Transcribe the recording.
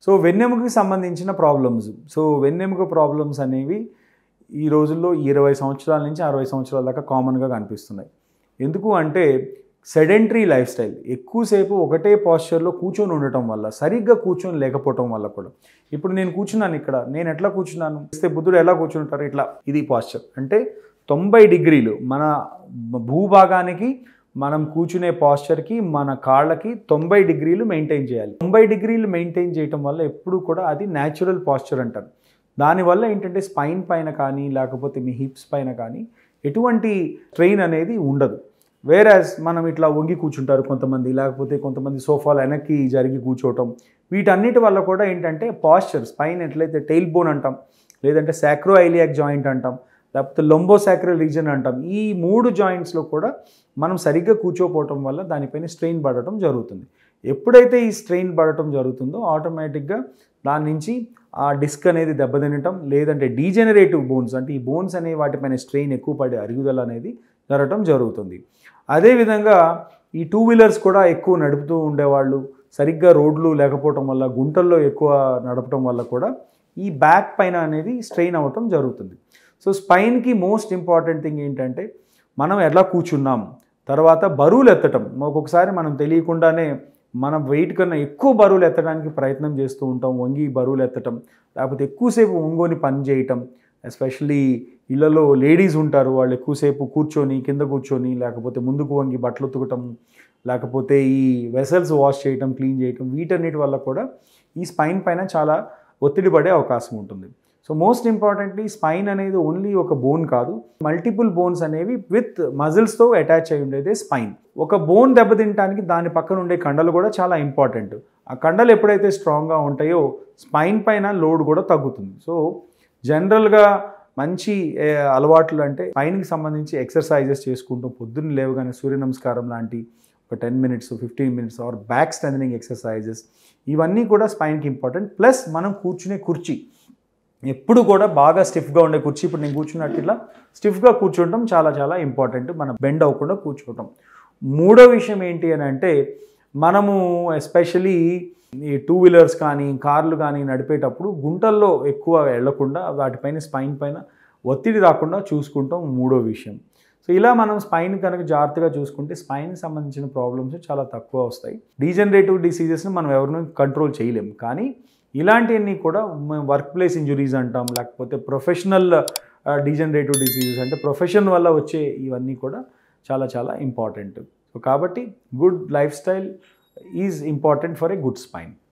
So వెన్నెముకకి సంబంధించిన problems. So వెన్నెముక problems అనేవి ఈ రోజుల్లో 20 సంవత్సరాల నుంచి 60 సంవత్సరాల దాకా కామన్‌గా కనిపిస్తున్నాయి. ఎందుకు అంటే సెడెంటరీ లైఫ్ స్టైల్. ఎక్కువసేపు ఒకటే పోస్చర్‌లో కూర్చొని ఉండటం వల్ల, సరిగ్గా కూర్చొని లేకపోవటం వల్ల కూడా. ఇప్పుడు నేను కూర్చున్నాను ఇక్కడ. నేను ఎట్లా కూర్చున్నాను? బుద్ధుడు ఎలా కూర్చుంటారు? ఇట్లా. ఇది పోస్చర్. అంటే 90 డిగ్రీలు మన భూభాగానికి, మనం కూర్చునే పోస్చర్‌కి, మన కాళ్ళకి 90 డిగ్రీలు మెయింటైన్ చేయాలి. 90 డిగ్రీలు మెయింటైన్ చేయటం వల్ల ఎప్పుడు కూడా అది న్యాచురల్ పోస్చర్ అంటారు. దానివల్ల ఏంటంటే స్పైన్ పైన కానీ, లేకపోతే మీ హిప్స్ పైన కానీ ఎటువంటి స్ట్రెయిన్ అనేది ఉండదు. వేరాజ్ మనం ఇట్లా వంగి కూర్చుంటారు కొంతమంది, లేకపోతే కొంతమంది సోఫాలో వెనక్కి జరిగి కూర్చోవటం. వీటన్నిటి వల్ల కూడా ఏంటంటే పోస్చర్, స్పైన్ ఎట్లయితే టెయిల్ బోన్ అంటాం, లేదంటే సాక్రోఐలియాక్ జాయింట్ అంటాం, లేకపోతే లొంబోసాక్రల్ రీజన్ అంటాం. ఈ 3 జాయింట్స్లో కూడా మనం సరిగ్గా కూర్చోపోవటం వల్ల దానిపైన స్ట్రెయిన్ పడటం జరుగుతుంది. ఎప్పుడైతే ఈ స్ట్రెయిన్ పడటం జరుగుతుందో ఆటోమేటిక్గా దాని నుంచి ఆ డిస్క్ అనేది దెబ్బతినటం, లేదంటే డీజెనరేటివ్ బోన్స్, అంటే ఈ బోన్స్ అనేవి వాటిపైన స్ట్రెయిన్ ఎక్కువ పడే అరుగుదల అనేది జరగటం జరుగుతుంది. అదేవిధంగా ఈ 2 వీలర్స్ కూడా ఎక్కువ నడుపుతూ ఉండేవాళ్ళు, సరిగ్గా రోడ్లు లేకపోవటం వల్ల, గుంటల్లో ఎక్కువ నడపటం వల్ల కూడా ఈ బ్యాక్ పైన అనేది స్ట్రెయిన్ అవ్వటం జరుగుతుంది. సో స్పైన్కి మోస్ట్ ఇంపార్టెంట్ థింగ్ ఏంటంటే మనం ఎలా కూర్చున్నాం, తర్వాత బరువులు ఎత్తటం. ఒక్కొక్కసారి మనం తెలియకుండానే మనం వెయిట్ కన్నా ఎక్కువ బరువులు ఎత్తడానికి ప్రయత్నం చేస్తూ ఉంటాం. వంగి బరువులు ఎత్తటం, లేకపోతే ఎక్కువసేపు ఒంగోని పని చేయటం. ఎస్పెషల్లీ ఇళ్లలో లేడీస్ ఉంటారు, వాళ్ళు ఎక్కువసేపు కూర్చొని, కింద కూర్చొని, లేకపోతే ముందుకు వంగి బట్టలు ఉతకటం, లేకపోతే ఈ వెసల్స్ వాష్ చేయటం, క్లీన్ చేయటం, వీటన్నిటి వల్ల కూడా ఈ స్పైన్ పైన చాలా ఒత్తిడి పడే అవకాశం ఉంటుంది. సో మోస్ట్ ఇంపార్టెంట్లీ స్పైన్ అనేది ఓన్లీ ఒక బోన్ కాదు, మల్టిపుల్ బోన్స్ అనేవి విత్ మజిల్స్తో అటాచ్ అయి ఉండేదే స్పైన్. ఒక బోన్ దెబ్బతింటానికి దాని పక్కన ఉండే కండలు కూడా చాలా ఇంపార్టెంట్. ఆ కండలు ఎప్పుడైతే స్ట్రాంగ్గా ఉంటాయో స్పైన్ పైన లోడ్ కూడా తగ్గుతుంది. సో జనరల్గా మంచి అలవాట్లు అంటే స్పైన్కి సంబంధించి ఎక్సర్సైజెస్ చేసుకుంటూ పొద్దున్న లేవగానే సూర్య నమస్కారం లాంటి ఒక 10 minutes 15 minutes or back strengthening exercises, ఇవన్నీ కూడా స్పైన్కి ఇంపార్టెంట్. ప్లస్ మనం కూర్చునే కుర్చీ ఎప్పుడు కూడా బాగా స్టిఫ్గా ఉండే కుర్చీ, ఇప్పుడు నేను కూర్చున్నట్టు ఇట్లా స్టిఫ్గా కూర్చోవటం చాలా చాలా ఇంపార్టెంట్, మనం బెండ్ అవ్వకుండా కూర్చోవటం. మూడో విషయం ఏంటి అని అంటే మనము ఎస్పెషలీ ఈ 2 వీలర్స్ కానీ కార్లు కానీ నడిపేటప్పుడు గుంటల్లో ఎక్కువ వెళ్లకుండా వాటిపైన స్పైన్ పైన ఒత్తిడి రాకుండా చూసుకుంటాం మూడో విషయం. సో ఇలా మనం స్పైన్ కనుక జాగ్రత్తగా చూసుకుంటే స్పైన్కి సంబంధించిన ప్రాబ్లమ్స్ చాలా తక్కువ వస్తాయి. డీజనరేటివ్ డిసీజెస్ని మనం ఎవరిని కంట్రోల్ చేయలేం, కానీ ఇలాంటివన్నీ కూడా వర్క్ ప్లేస్ ఇంజురీస్ అంటాం, లేకపోతే ప్రొఫెషనల్ డీజనరేటివ్ డిసీజెస్ అంటే ప్రొఫెషన్ వల్ల వచ్చే ఇవన్నీ కూడా చాలా చాలా ఇంపార్టెంట్. సో కాబట్టి good life style is important for a good spine.